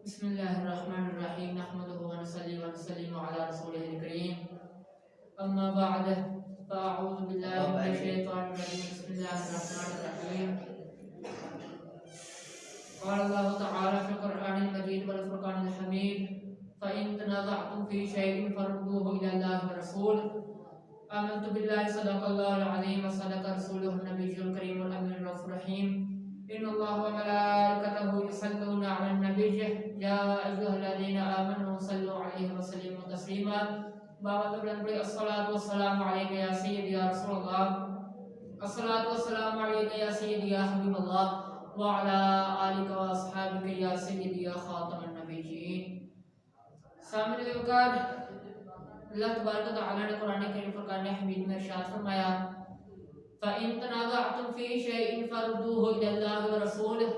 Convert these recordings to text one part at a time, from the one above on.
بسم اللہ الرحمن الرحیم نحمده ونصلی ونسلم علی رسولہ الکریم اما بعد فاعوذ باللہ من الشیطان الرجیم بسم اللہ الرحمن الرحیم قال اللہ تعالی فی القرآن المجید والفرقان الحمید فإن تنازعتم في شيء فردوه إلى الله والرسول آمنت بالله صدق الله العظيم وصدق رسوله النبي الكريم الأمين الرؤوف الرحيم إن الله وملائكته يصلون على النبي يا أيها الذين آمنوا صلوا عليه وسلموا تسليما الصلاة والسلام عليك يا سيدي يا رسول الله الصلاة والسلام عليك يا سيدي يا حبيب الله وعلى آلك وأصحابك يا سيدي يا خاتم النبيين. سامنے وقار اللہ تبارک و تعالی نے قرآن کریم فرقان حمید میں ارشاد فرمایا فَإِن تَنَازَعْتُمْ فِي شَيْءٍ فَرُدُّوهُ إِلَى اللَّهِ وَرَسُولِهِ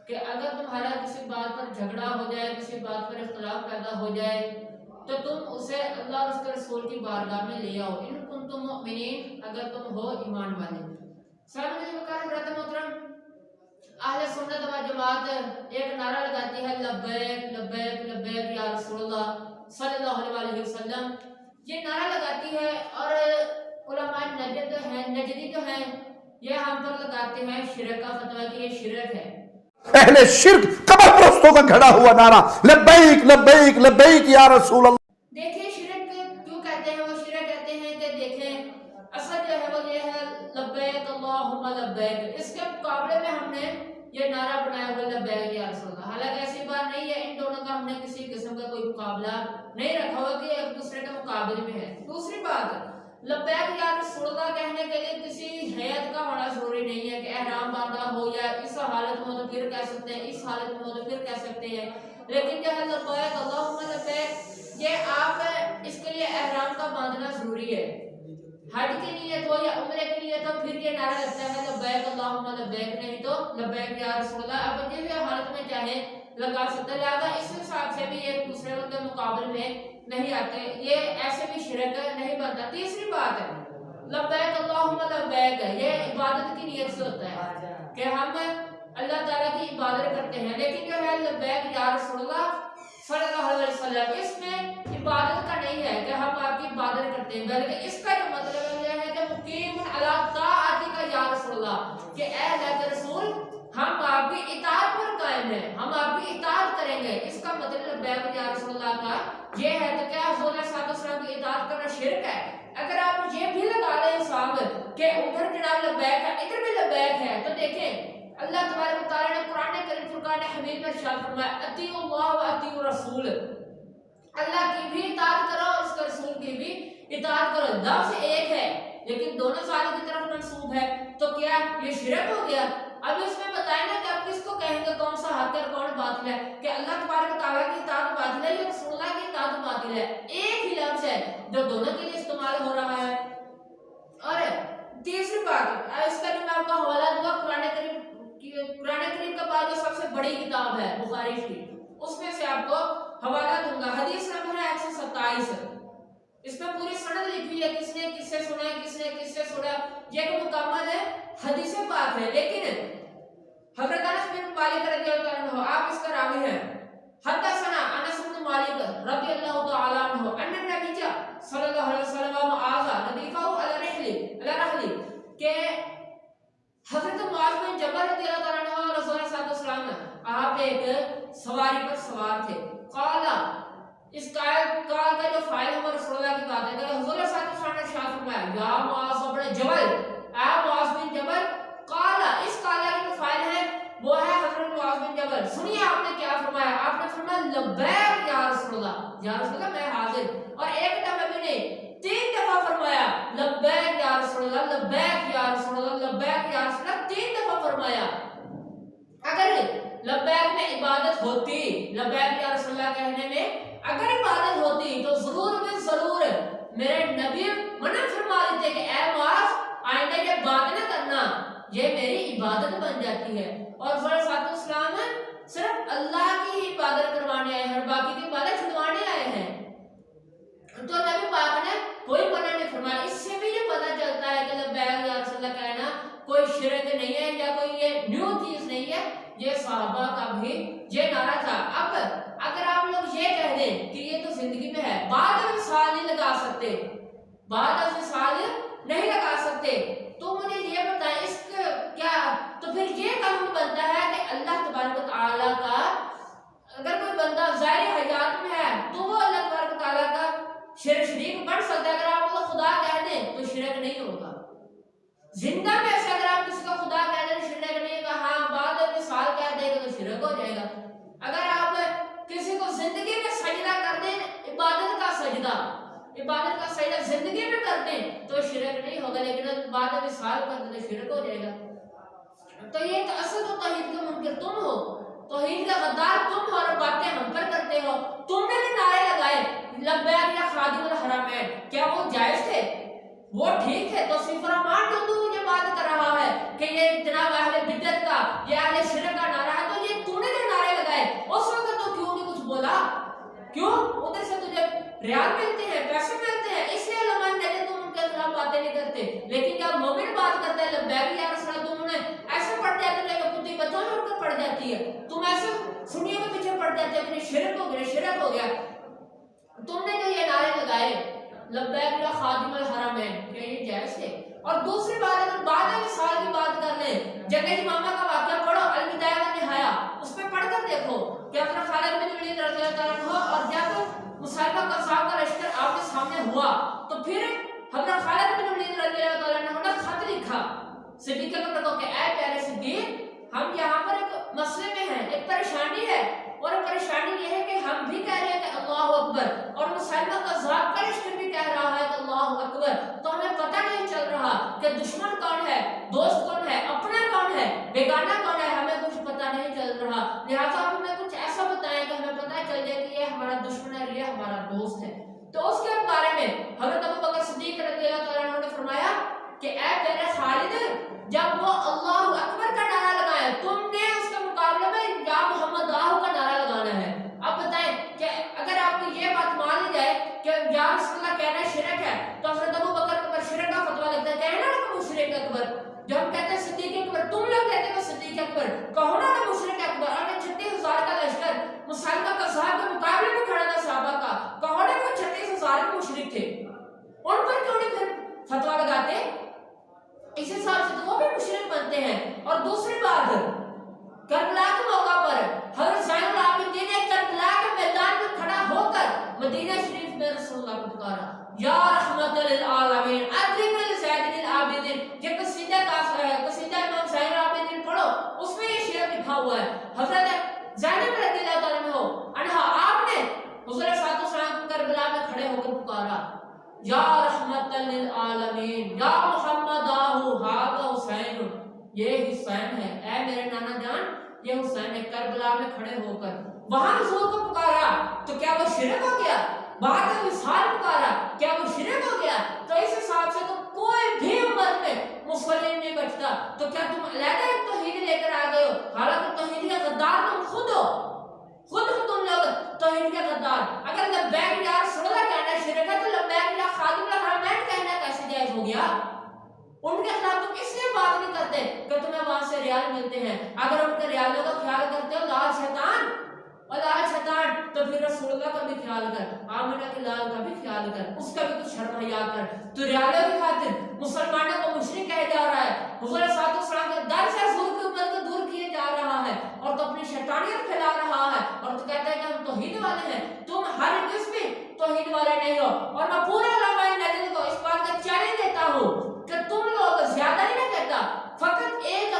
کہ اگر تمہارا کسی بات پر جھگڑا ہو جائے، کسی بات پر اختلاف پیدا ہو جائے تو تم اسے اللہ اور اس کے رسول کی بارگاہ میں لے آؤ. ان کنتم مؤمنین اگر تم ہو ایمان والے. سامنے وقار حضرت محترم اہل سنت و جماعت ایک نعرہ لگاتی ہے لبیک لبیک لبیک یا رسول اللہ صلی اللہ علیہ وسلم. یہ نعرہ لگاتی ہے اور علماء نجدی تو ہیں یہ ہم پر لگاتے ہیں شرک کا فتویٰ کہ یہ شرک ہے. اہل شرک قبر پرستوں کا گھڑا ہوا نعرہ لبیک لبیک لبیک یا رسول اللہ. دیکھیں شرک کیوں کہتے ہیں؟ وہ شرک کہتے ہیں کہ دیکھیں اصل جو ہے وہ یہ ہے لبیک اللہم لبیک. اس کے مقابلے میں ہم نے یہ نعرہ بنایا ہوا لبیک یا رسول اللہ. حالانکہ ایسی بات نہیں ہے، ان دونوں کا ہم نے کسی قسم کا کوئی مقابلہ نہیں رکھا ہوا کہ ایک دوسرے کے مقابلے میں ہے. دوسری بات لبیک یا رسول اللہ کہنے کے لیے کسی حیت کا ہونا ضروری نہیں ہے کہ احرام باندھا ہو یا اس حالت میں ہو تو پھر کہہ سکتے ہیں، اس حالت میں ہو تو پھر کہہ سکتے ہیں. لیکن جو ہے لبیک اللہم لبیک یہ آپ اس کے لیے احرام کا باندھنا ضروری ہے. حج کی نیت ہو یا عمرے کی نیت ہو پھر یہ نعرہ لگتا ہے لبیک اللہم لبیک، نہیں تو لبیک یا رسول اللہ. اب جس بھی حالت میں چاہے لگا سکتا ہے. لہٰذا اس حساب سے بھی ایک دوسرے کے مقابلے میں نہیں آتے، یہ ایسے بھی شرک نہیں بنتا. تیسری بات ہے لبیک اللہم لبیک یہ عبادت کی نیت سے ہوتا ہے کہ ہم اللہ تعالیٰ کی عبادت کرتے ہیں. لیکن جو ہے لبیک یا رسول اللہ صلی اللہ علیہ وسلم اس میں عبادت کا نہیں ہے کہ ہم آپ کی عبادت کرتے ہیں، بلکہ اس کا جو مطلب یہ ہے کہ مقیم علی طاعتک یا رسول اللہ کہ اے اللہ کے رسول ہم آپ کی اطاعت پر قائم ہیں، ہم آپ کی اطاعت کریں گے. اس کا مطلب لبیک یا رسول اللہ کا یہ ہے. تو کیا حضور صلی اللہ علیہ وسلم کی اطاعت کرنا شرک ہے؟ اگر آپ یہ بھی لگا لیں صاحب کہ ادھر جناب لبیک ہے ادھر بھی لبیک ہے تو دیکھیں اللہ تبارک و تعالی نے قرآن کریم فرقان حمید میں ارشاد فرمایا اطیعوا اللہ و اطیعوا الرسول. اللہ کی بھی اطاعت کرو اور اس کے رسول کی بھی اطاعت کرو. لفظ ایک ہے لیکن دونوں ذات کی طرف منسوب ہے. تو کیا یہ شرک ہو گیا؟ اب اس میں بتائیں نا کہ آپ کس کو کہیں گے کون سا حق ہے اور کون باطل ہے؟ کہ اللہ تبارک و تعالیٰ کی اطاعت باطل ہے یا رسول اللہ کی اطاعت باطل ہے؟ ایک ہی لفظ ہے جو دونوں کے لیے استعمال ہو رہا ہے. اور تیسری بات اس کا میں آپ کا حوالہ دوں گا قرآن کریم کا بعد جو سب سے بڑی کتاب ہے بخاری شریف اس میں سے آپ کو حوالہ دوں گا. حدیث نمبر ہے 127. اس میں پوری سند لکھی ہے کس نے کس سے سنا ہے، کس نے کس سے سنا. یہ ایک مکمل ہے حدیث پاک ہے. لیکن حضرت انس بن مالک رضی اللہ عنہ آپ اس کا راوی ہیں. حدثنا انس بن مالک رضی اللہ تعالی عنہ ان النبی صلی اللہ علیہ وسلم معاذ ردیفہ علی رحل کہ حضرت معاذ بن جبل رضی اللہ تعالی عنہ رسول اللہ صلی اللہ علیہ وسلم آپ ایک سواری پر سوار تھے. قال اس قال کا جو فاعل ہے وہ رسول اللہ کی بات ہے کہ حضور صلی اللہ علیہ وسلم نے ارشاد فرمایا یا معاذ بن جبل اے معاذ بن جبل. قال اس قال کی جو فاعل ہے وہ ہے حضرت معاذ بن جبل. سنیے آپ نے کیا فرمایا؟ آپ نے فرمایا لبیک یا رسول اللہ، یا رسول اللہ میں حاضر. اور ایک دفعہ بھی نہیں 3 دفعہ فرمایا لبیک یا رسول اللہ لبیک یا رسول اللہ لبیک یا رسول اللہ 3 دفعہ فرمایا. اگر لبیک میں عبادت ہوتی، لبیک یا رسول اللہ کہنے میں اگر عبادت ہوتی تو ضرور میں ضرور میرے نبی منع فرما دیتے کہ اے معاذ آئندہ یہ بات نہ کرنا، یہ میری عبادت بن جاتی ہے. اور صلی اللہ علیہ وسلم صرف اللہ کی ہی عبادت کروانے آئے ہیں، باقی کی عبادت چھڑوانے آئے ہیں. تو نبی پاک نے کوئی منع نہیں فرمایا. اس سے بھی یہ پتہ چلتا ہے کہ لبیک یا رسول اللہ کہنا کوئی شرک نہیں ہے یا کوئی یہ نیو چیز نہیں ہے. یہ صحابہ کا بھی بھی یہ نعرہ تھا۔ اب اگر آپ لوگ یہ کہہ دیں کہ یہ تو زندگی میں ہے، بعد مثال نہیں لگا سکتے، بعد مثال نہیں لگا سکتے، تو مجھے یہ بتائیں اس کا کیا، تو پھر یہ قانون بنتا ہے کہ اللہ تبارک و تعالیٰ کا اگر کوئی بندہ ظاہر حیات میں ہے تو وہ اللہ تبارک و تعالیٰ کا شریک بن سکتا ہے۔ اگر آپ کو خدا کہہ دیں تو شرک نہیں ہوگا، زندہ میں سے اگر آپ کسی کو خدا کہہ دیں تو شرک نہیں ہوگا، ہاں بعد مثال کہہ دیں گے تو شرک ہو جائے گا۔ اگر آپ کسی کو زندگی میں سجدہ کر دیں، عبادت کا سجدہ زندگی میں کر دیں تو شرک نہیں ہوگا، لیکن بعد مثال کر دیں تو شرک ہو جائے گا۔ تو یہ تو اصل تو توحید کا منکر تم ہو، توحید کا غدار تم ہو، اور باتیں ہم پر کرتے ہو۔ تم نے بھی نعرے لگائے لبیک یا خادم الحرمین، کیا وہ جائز تھے؟ وہ ٹھیک ہے؟ تو صرف رحمان جو تو مجھے بات کر رہا ہے کہ یہ جناب اہل بدعت کا، یہ اہل شرک کا نعرہ ہے، تو یہ تو نے جو نعرے لگائے اس وقت تو کیوں نہیں کچھ بولا؟ کیوں؟ ادھر سے تجھے ریال ملتے ہیں، پیسے ملتے ہیں، اس لیے علماء نے تم ان کے خلاف باتیں نہیں کرتے، لیکن جب مومن بات کرتا ہے لبیک یا رسول اللہ، تم انہیں ایسے پڑھ جاتے ہیں کہ کتی بچوں میں اٹھ کر پڑھ جاتی ہے، تم ایسے سنیوں کے پیچھے پڑھ جاتے ہیں کہ شرک ہو گیا۔ تم نے جو یہ نعرے لگائے لبیک یا خادم الحرمین، کیا یہ جائز ہے؟ اور دوسری بات اگر بعد مثال کی بات کر لیں، جنگ یمامہ کا واقعہ پڑھو، البدایہ و نہایہ، اس پہ پڑھ کر دیکھو کہ حضرت خالد بن ولید رضی اللہ عنہ اور جب مسیلمہ کذاب کا لشکر آپ کے سامنے ہوا تو پھر حضرت خالد بن ولید رضی اللہ عنہ نے خط لکھا صدیق اکبر کو کہ اے پیارے صدیق، ہم یہاں پر ایک مسئلے میں ہیں، ایک پریشانی ہے، اور پریشانی یہ ہے کہ ہم بھی کہہ رہے ہیں کہ اللہ اکبر، اور مسیلمہ کذاب کا لشکر بھی کہہ رہا ہے کہ اللہ اکبر، تو ہمیں پتہ نہیں چل رہا کہ دشمن کون ہے، دوست کون ہے، اپنا کون ہے، بیگانہ کون ہے، ہمیں کچھ پتہ نہیں چل رہا، لہٰذا آپ ہمیں کچھ ایسا بتائیں کہ ہمیں پتہ چل جائے کہ یہ ہمارا دشمن ہے، یہ ہمارا دوست ہے۔ تو اس کے بارے میں حضرت ابوبکر صدیق رضی اللہ عنہ نے فرمایا کہ اے پیارے خالد، جب وہ اللہ اکبر کا نعرہ لگایا، تم نے اس کے مقابلے میں یا محمد آہو کا نعرہ لگانا ہے۔ اب بتائیں کہ اگر آپ کو یہ بات مان لی جائے کہ یا رسول اللہ کہنا شرک ہے، تو حضرت ابوبکر پر شرک کا فتویٰ لگتا ہے، کہنا نا کہ مشرک اکبر، جو ہم کہتے ہیں صدیق اکبر، تم لوگ کہتے ہیں صدیق اکبر، کہو نا مشرک اکبر، اور 36,000 کا لشکر مسیلمہ کذاب کے مقابلے میں کھڑا تھا صحابہ کا، کہو نا وہ 36,000 کے مشرک تھے، ان پر کیوں نہیں پھر فتویٰ لگاتے؟ اس حساب سے تو وہ بھی مشرک بنتے ہیں۔ اور دوسری بات، کربلا کے موقع پر حضرت زین العابدین نے کربلا کے میدان میں کھڑا ہو کر مدینہ شریف میں رسول اللہ کو پکارا، یا رحمت للعالمین ادرک لزین العابدین، یہ قصیدہ امام زین العابدین پڑھو، اس میں یہ شعر لکھا ہوا ہے۔ حضرت زینب رضی اللہ عنہا آپ نے حضور صلی اللہ علیہ وسلم کو کربلا میں کھڑے ہو کر پکارا، یا رحمت للعالمین یا محمد آہو ہذا حسین، یہ حسین ہے، اے میرے نانا جان یہ حسین ہے، کربلا میں کھڑے ہو کر وہاں حضور کو پکارا، تو کیا وہ شرک ہو گیا؟ بعد وصال پکارا، کیا وہ شرک ہو گیا؟ تو اس حساب سے تو کوئی بھی امت میں مسلم نہیں بچتا۔ تو کیا تم علیحدہ ایک توحید لے کر آ گئے ہو؟ حالانکہ توحید کے غدار تم خود ہو، خود ہو تم لوگ توحید کے غدار۔ اگر لبیک یا رسول اللہ کہنا شرک ہے تو لبیک یا خادم الحرمین کہنا کیسے جائز ہو گیا؟ ان کے خلاف تم اس لیے بات نہیں کرتے کہ تمہیں وہاں سے ریال ملتے ہیں، اگر ان کے ریالوں کا خیال کرتے ہو لال شیطان اور لال شیطان، تو پھر رسول اللہ کا بھی خیال کر، آمنہ کے لال کا بھی خیال کر، اس کا بھی کچھ شرم حیا کر۔ تو ریالوں کی خاطر مسلمانوں کو مشرک کہا جا رہا ہے، حضور صلی اللہ علیہ وسلم کے در سے حضور کی امت کو دور کیے جا رہا ہے، اور تو اپنی شیطانیت پھیلا رہا ہے، اور تو کہتا ہے کہ ہم توحید والے ہیں۔ تم ہر قسم بھی توحید والے نہیں ہو، اور میں پورے علماء نجد کو اس بات کا چیلنج دیتا ہوں کہ تم لوگ زیادہ نہیں نہ کہتا، فقط ایک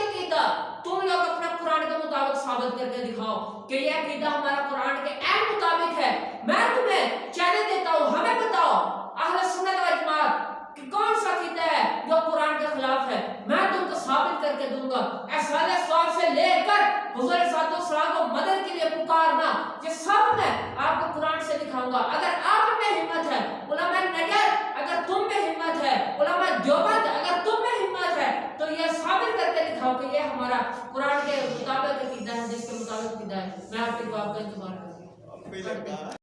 عقیدہ تم لوگ اپنا قرآن کے مطابق ثابت کر کے دکھاؤ کہ یہ عقیدہ ہمارا قرآن کے عین مطابق ہے۔ میں تمہیں چیلنج دیتا ہوں، ہمیں بتاؤ اہل سنت و جماعت کہ کون سا عقیدہ ہے جو قرآن کے خلاف ہے، میں تم کو ثابت کر کے دوں گا۔ احسان سوال سے لے کر حضور صلی اللہ علیہ وسلم کو مدد کے لیے پکارنا، یہ سب میں آپ کو قرآن سے دکھاؤں گا۔ اگر آپ میں ہمت ہے، علماء نجد اگر تم میں ہمت ہے، علماء دیوبند اگر تم میں ہمت ہے، تو یہ ثابت کر کے دکھاؤ کہ یہ ہمارا قرآن کے مطابق عقیدہ ہے، جس کے مطابق عقیدہ ہے۔ میں آپ کے جواب کا انتظار کروں گا۔